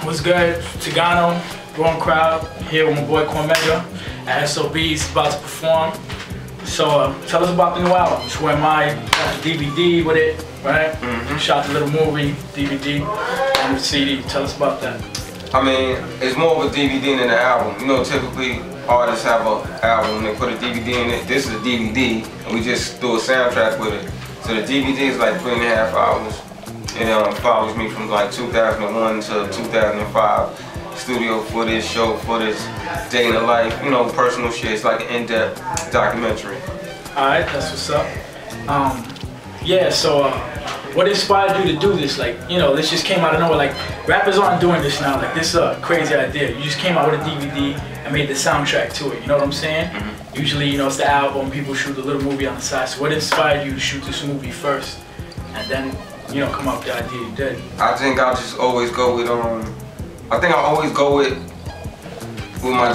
What's good? Tegano, Growing Crowd, here with my boy Cormega at SOB's about to perform. So tell us about the new album. It's where my DVD with it, right? Shot the little movie, DVD, and the CD. Tell us about that. I mean, it's more of a DVD than an album. You know, typically artists have an album, they put a DVD in it. This is a DVD, and we just do a soundtrack with it. So the DVD is like 3.5 hours. It follows me from like 2001 to 2005. Studio footage, show footage, day in the life, you know, personal shit. It's like an in-depth documentary. Alright, that's what's up. Yeah, so what inspired you to do this? Like, you know, this just came out of nowhere. Like, rappers aren't doing this now. Like, this is a crazy idea. You just came out with a DVD and made the soundtrack to it. You know what I'm saying? Usually, you know, it's the album, people shoot a little movie on the side. So what inspired you to shoot this movie first? And then, you know, come up with the idea you did? I think I just always go with, I always go with my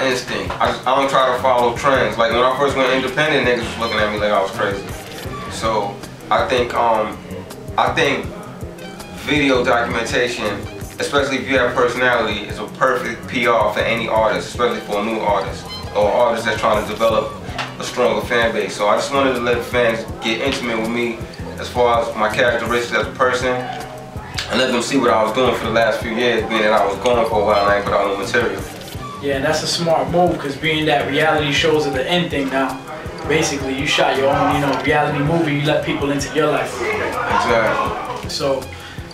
instinct. I don't try to follow trends. Like when I first went independent, niggas was looking at me like I was crazy. So I think video documentation, especially if you have personality, is a perfect PR for any artist, especially for a new artist or artist that's trying to develop a stronger fan base. So I just wanted to let fans get intimate with me as far as my characteristics as a person, and let them see what I was doing for the last few years, being that I was going for a while and I ain't put out no material. Yeah, and that's a smart move, because being that reality shows are the end thing now, basically you shot your own, you know, reality movie, you let people into your life. Exactly. So,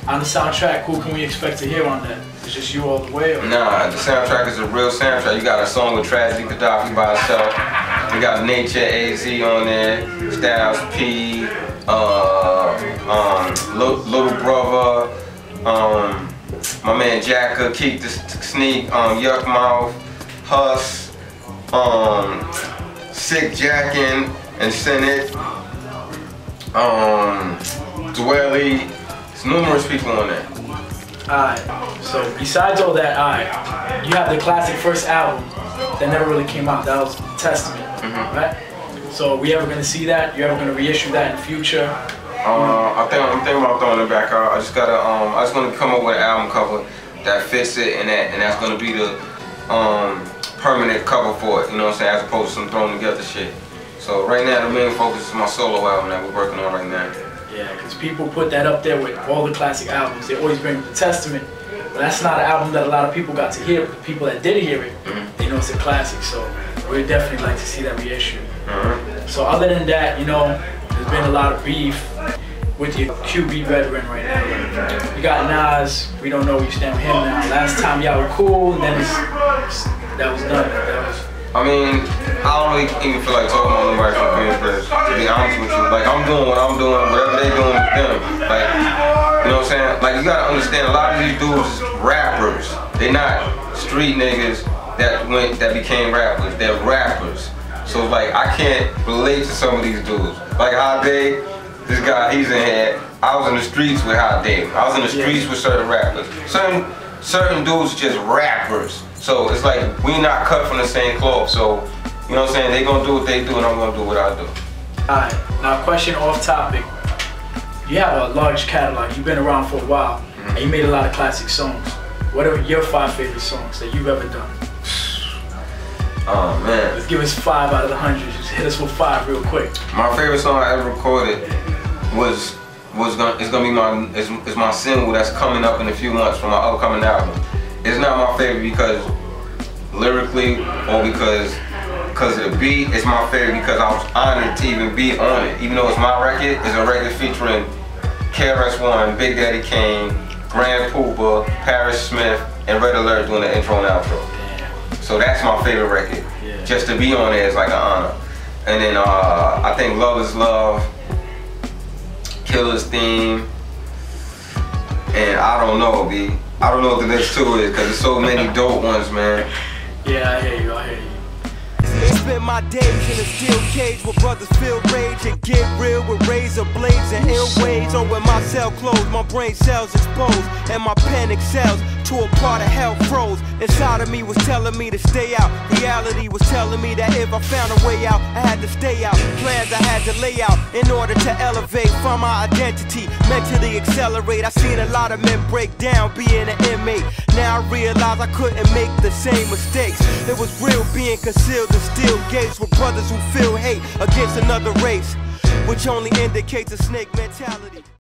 on the soundtrack, who can we expect to hear on that? It's just you all the way? Or? Nah, the soundtrack is a real soundtrack. You got a song with Tragedy Khadafi by itself. You got Nature AZ on there, Styles P, Little Brother, my man Jacka, Keep the Sneak, Yuck Mouth, Huss, Sick Jackin and Senate, Dwelly. There's numerous people on there. Alright, so besides all that, alright, you have the classic first album that never really came out. That was Testament, right? So are we ever gonna see that? You ever gonna reissue that in the future? I'm thinking about throwing it back out. I just want to come up with an album cover that fits it, and that's gonna be the permanent cover for it. You know what I'm saying? As opposed to some thrown together shit. So right now the main focus is my solo album that we're working on right now. Yeah, because people put that up there with all the classic albums. They always bring up the Testament, but that's not an album that a lot of people got to hear. But the people that did hear it, they know it's a classic. So we'd definitely like to see that reissue. So other than that, you know, there's been a lot of beef with your QB veteran right now. You got Nas, we don't know where you stand with him now. Last time y'all were cool, and then that was done. I mean, I don't really even feel like talking about nobody from Queensbridge, to be honest with you. Like, I'm doing what I'm doing, whatever they doing with them. Like, you know what I'm saying? Like, you gotta understand, a lot of these dudes is rappers. They're not street niggas that became rappers. They're rappers. So, like, I can't relate to some of these dudes. Like, Hot Day, this guy, he's in here. I was in the streets with Hot Day. I was in the streets with certain rappers. Certain dudes just rappers. So it's like we not cut from the same cloth. So you know what I'm saying? They gonna do what they do, and I'm gonna do what I do. Alright, now question off topic. You have a large catalog. You've been around for a while, and you made a lot of classic songs. What are your 5 favorite songs that you've ever done? Oh man. Let's give us 5 out of the 100. Just hit us with 5 real quick. My favorite song I ever recorded is my single that's coming up in a few months from my upcoming album. It's not my favorite because lyrically or because of the beat. It's my favorite because I was honored to even be on it. Even though it's my record, it's a record featuring KRS-One, Big Daddy Kane, Grand Poopa, Paris Smith, and Red Alert doing the intro and outro. So that's my favorite record. Just to be on it is like an honor. And then I think Love Is Love, Killer's Theme, and I don't know, B. I don't know what the next 2 is because there's so many dope ones, man. Yeah, I hear you. spend my days in a steel cage where brothers feel rage and get real with razor blades and ill ways. Or when my cell closed, my brain cells exposed, and my pen excels to a part of hell froze. Inside of me was telling me to stay out. Reality was telling me that if I found a way out, I had to stay out. Plans I had to lay out in order to elevate from my identity, mentally accelerate. I seen a lot of men break down being an inmate. Now I realize I couldn't make the same mistakes. It was real being concealed in steel gates with brothers who feel hate against another race, which only indicates a snake mentality.